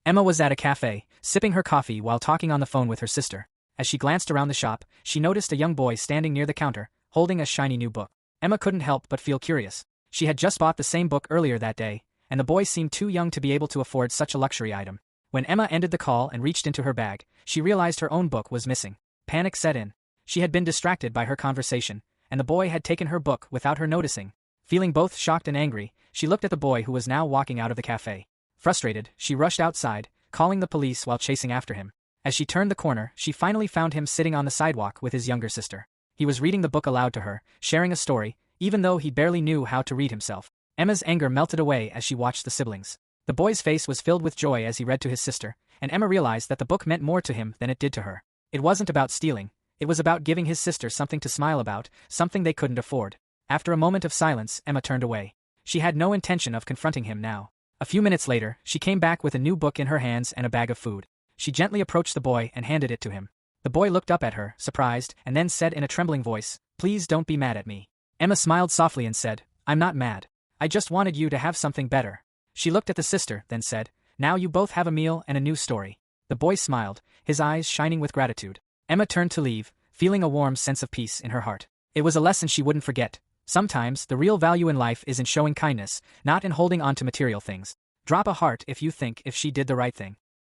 Emma was at a cafe, sipping her coffee while talking on the phone with her sister. As she glanced around the shop, she noticed a young boy standing near the counter, holding a shiny new book. Emma couldn't help but feel curious. She had just bought the same book earlier that day, and the boy seemed too young to be able to afford such a luxury item. When Emma ended the call and reached into her bag, she realized her own book was missing. Panic set in. She had been distracted by her conversation, and the boy had taken her book without her noticing. Feeling both shocked and angry, she looked at the boy who was now walking out of the cafe. Frustrated, she rushed outside, calling the police while chasing after him. As she turned the corner, she finally found him sitting on the sidewalk with his younger sister. He was reading the book aloud to her, sharing a story, even though he barely knew how to read himself. Emma's anger melted away as she watched the siblings. The boy's face was filled with joy as he read to his sister, and Emma realized that the book meant more to him than it did to her. It wasn't about stealing. It was about giving his sister something to smile about, something they couldn't afford. After a moment of silence, Emma turned away. She had no intention of confronting him now. A few minutes later, she came back with a new book in her hands and a bag of food. She gently approached the boy and handed it to him. The boy looked up at her, surprised, and then said in a trembling voice, "Please don't be mad at me." Emma smiled softly and said, "I'm not mad. I just wanted you to have something better." She looked at the sister, then said, "Now you both have a meal and a new story." The boy smiled, his eyes shining with gratitude. Emma turned to leave, feeling a warm sense of peace in her heart. It was a lesson she wouldn't forget. Sometimes, the real value in life is in showing kindness, not in holding on to material things. Drop a heart if you think if she did the right thing.